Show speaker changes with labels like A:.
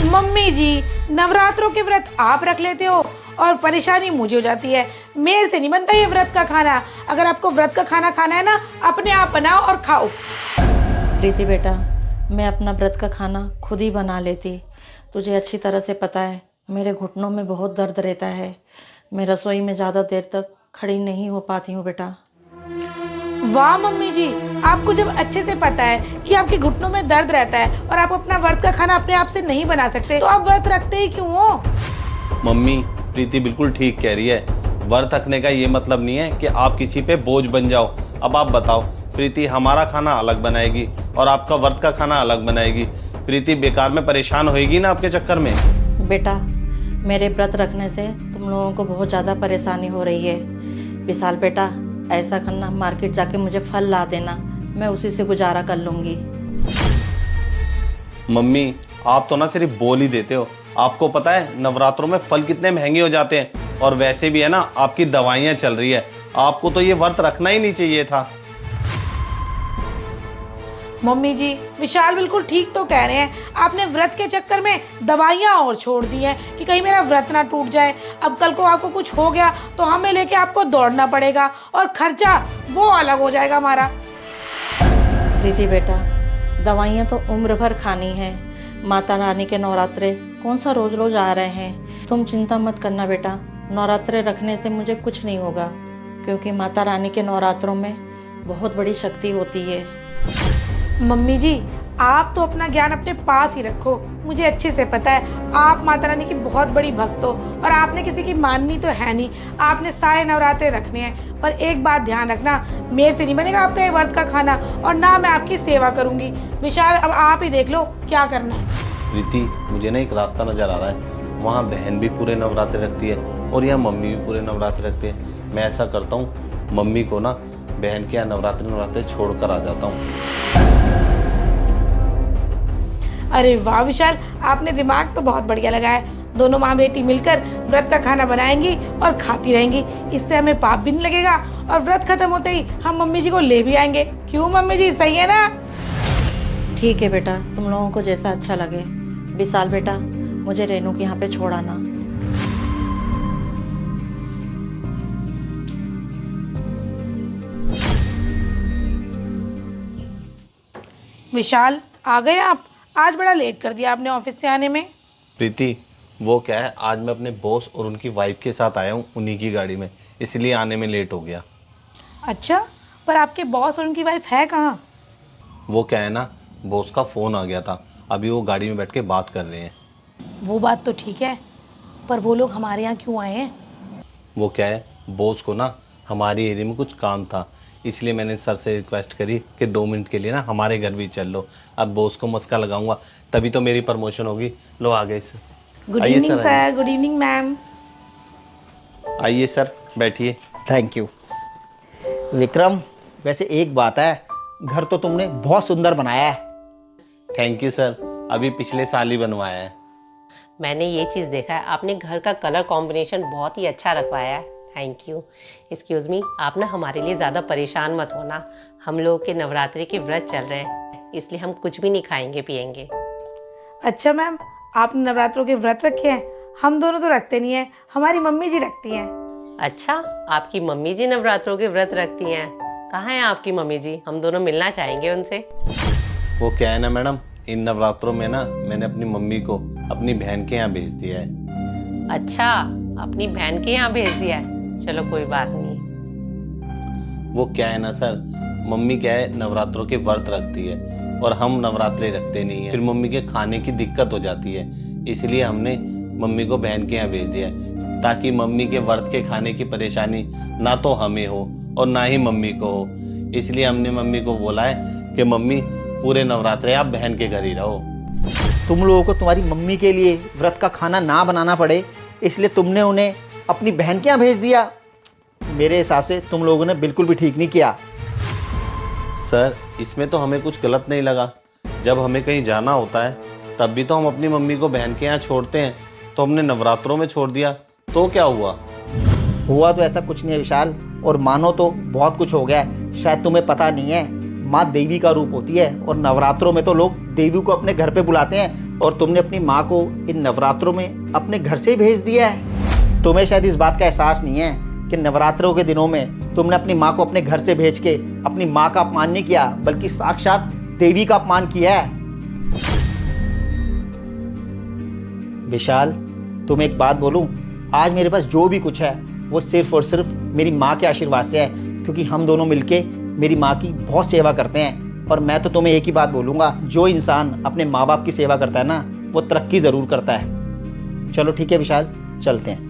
A: Mummy जी, नवरात्रों के व्रत आप रख लेते हो और परेशानी मुझे हो जाती है। मेरे से नहीं बनता ये व्रत का खाना। अगर आपको व्रत का खाना खाना है ना, अपने आप बनाओ और खाओ।
B: प्रीति बेटा, मैं अपना व्रत का खाना खुद ही बना लेती। तुझे अच्छी तरह से पता है मेरे घुटनों में बहुत दर्द रहता है। मैं रसोई में ज़्यादा देर तक खड़ी नहीं हो पाती हूँ बेटा।
A: वाह मम्मी जी, आपको जब अच्छे से पता है कि आपके घुटनों में दर्द रहता है और आप अपना व्रत का खाना अपने आप से नहीं बना सकते, तो आप व्रत रखते ही क्यों हो?
C: मम्मी, प्रीति बिल्कुल ठीक कह रही है। व्रत रखने का ये मतलब नहीं है कि आप किसी पे बोझ बन जाओ। अब आप बताओ, प्रीति हमारा खाना अलग बनाएगी और आपका व्रत का खाना अलग बनाएगी। प्रीति बेकार में परेशान होएगी ना आपके चक्कर में।
B: बेटा, मेरे व्रत रखने से तुम लोगों को बहुत ज़्यादा परेशानी हो रही है। विशाल बेटा, ऐसा करना, मार्केट जाके मुझे फल ला देना, मैं उसी से गुजारा कर लूँगी।
C: मम्मी, आप तो ना सिर्फ बोल ही देते हो। आपको पता है नवरात्रों में फल कितने महंगे हो जाते हैं, और वैसे भी है ना आपकी दवाइयाँ चल रही है। आपको तो ये व्रत रखना ही नहीं चाहिए था।
A: मम्मी जी, विशाल बिल्कुल ठीक तो कह रहे हैं। आपने व्रत के चक्कर में दवाइयाँ और छोड़ दी हैं कि कहीं मेरा व्रत ना टूट जाए। अब कल को आपको कुछ हो गया तो हमें लेके आपको दौड़ना पड़ेगा और खर्चा वो अलग हो जाएगा हमारा।
B: प्रीति बेटा, दवाइयाँ तो उम्र भर खानी है। माता रानी के नवरात्रे कौन सा रोज रोज आ रहे हैं। तुम चिंता मत करना बेटा, नवरात्रे रखने से मुझे कुछ नहीं होगा, क्योंकि माता रानी के नवरात्रों में बहुत बड़ी शक्ति होती है।
A: मम्मी जी, आप तो अपना ज्ञान अपने पास ही रखो। मुझे अच्छे से पता है आप माता रानी की बहुत बड़ी भक्त हो और आपने किसी की माननी तो है नहीं। आपने सारे नवरात्रे रखने हैं, पर एक बात ध्यान रखना, मेरे से नहीं बनेगा आपका ये व्रत का खाना और ना मैं आपकी सेवा करूंगी। विशाल, अब आप ही देख लो क्या करना है।
C: प्रीति, मुझे ना एक रास्ता नजर आ रहा है। वहाँ बहन भी पूरे नवरात्रे रखती है और यहाँ मम्मी भी पूरे नवरात्रे रखती है। मैं ऐसा करता हूँ, मम्मी को ना बहन के यहाँ नवरात्रे छोड़कर आ जाता हूँ।
A: अरे वाह विशाल, आपने दिमाग तो बहुत बढ़िया लगाया। दोनों माँ बेटी मिलकर व्रत का खाना बनाएंगी और खाती रहेंगी। इससे हमें पाप भी नहीं लगेगा और व्रत खत्म होते ही हम मम्मी जी को ले भी आएंगे। क्यों मम्मी जी, सही है ना?
B: ठीक है बेटा, तुम लोगों को जैसा अच्छा लगे। विशाल बेटा, मुझे रेनू के यहाँ पे छोड़ आना।
A: विशाल, आ गए आप? आज बड़ा लेट कर दिया आपने ऑफिस से आने में।
C: प्रीति, वो क्या है, आज मैं अपने बॉस और उनकी वाइफ के साथ आया हूँ, उन्हीं की गाड़ी में, इसलिए आने में लेट हो गया।
A: अच्छा, पर आपके बॉस और उनकी वाइफ है कहाँ?
C: वो क्या है ना, बॉस का फ़ोन आ गया था, अभी वो गाड़ी में बैठ के बात कर रहे हैं।
A: वो बात तो ठीक है, पर वो लोग हमारे यहाँ क्यों आए हैं?
C: वो क्या है, बॉस को ना हमारी एरिया में कुछ काम था, इसलिए मैंने सर से रिक्वेस्ट करी कि 2 मिनट के लिए ना हमारे घर भी चल लो। अब बॉस को मस्का लगाऊंगा तभी तो मेरी प्रमोशन होगी। लो आ गए सर।
A: गुड
C: आइए
A: evening
C: sir,
A: sir. Good evening ma'am.
C: आइए सर, बैठिए।
D: Thank you. विक्रम, वैसे एक बात है, घर तो तुमने बहुत सुंदर बनाया है।
C: थैंक यू सर, अभी पिछले साल ही बनवाया है।
E: मैंने ये चीज़ देखा है, आपने घर का कलर कॉम्बिनेशन बहुत ही अच्छा रखवाया है। Thank you. एक्सक्यूज़ मी, आप ना हमारे लिए ज़्यादा परेशान मत होना। हम लोग के नवरात्रि के व्रत चल रहे हैं, इसलिए हम कुछ भी नहीं खाएंगे पिएंगे।
A: अच्छा मैम, आपने नवरात्रों के व्रत रखे हैं? हम दोनों तो रखते नहीं हैं, हमारी मम्मी जी रखती हैं।
E: अच्छा, आपकी मम्मी जी नवरात्रों के व्रत रखती हैं? कहाँ हैं आपकी मम्मी जी? हम दोनों मिलना चाहेंगे उनसे।
C: वो क्या है ना मैडम, इन नवरात्रों में ना मैंने अपनी मम्मी को अपनी बहन के यहाँ भेज दिया है।
E: अच्छा, अपनी बहन के यहाँ भेज दिया है? चलो कोई बात नहीं।
C: वो क्या है ना सर, मम्मी क्या है नवरात्रों के व्रत रखती है और हम नवरात्रे रखते नहीं है, फिर मम्मी के खाने की दिक्कत हो जाती है, इसलिए हमने मम्मी को बहन के यहाँ भेज दिया है, ताकि मम्मी के व्रत के खाने की परेशानी ना तो हमें हो और ना ही मम्मी को हो। इसलिए हमने मम्मी को बोला है कि मम्मी पूरे नवरात्रे आप बहन के घर ही रहो।
D: तुम लोगों को तुम्हारी मम्मी के लिए व्रत का खाना ना बनाना पड़े, इसलिए तुमने उन्हें अपनी बहन के यहाँ भेज दिया। मेरे हिसाब से तुम लोगों ने बिल्कुल भी ठीक नहीं किया।
C: सर, इसमें तो हमें कुछ गलत नहीं लगा। जब हमें कहीं जाना होता है तब भी तो हम अपनी मम्मी को बहन के यहाँ छोड़ते हैं, तो हमने नवरात्रों में छोड़ दिया तो क्या हुआ?
D: हुआ तो ऐसा कुछ नहीं है विशाल, और मानो तो बहुत कुछ हो गया है। शायद तुम्हें पता नहीं है, माँ देवी का रूप होती है और नवरात्रों में तो लोग देवी को अपने घर पे बुलाते हैं और तुमने अपनी माँ को इन नवरात्रों में अपने घर से ही भेज दिया है। तुम्हें शायद इस बात का एहसास नहीं है कि नवरात्रों के दिनों में तुमने अपनी माँ को अपने घर से भेज के अपनी माँ का अपमान नहीं किया, बल्कि साक्षात देवी का अपमान किया है। विशाल, तुम्हें एक बात बोलूं, आज मेरे पास जो भी कुछ है वो सिर्फ और सिर्फ मेरी माँ के आशीर्वाद से है, क्योंकि हम दोनों मिलके मेरी माँ की बहुत सेवा करते हैं। और मैं तो तुम्हें एक ही बात बोलूँगा, जो इंसान अपने माँ बाप की सेवा करता है ना, वो तरक्की ज़रूर करता है। चलो ठीक है विशाल, चलते हैं।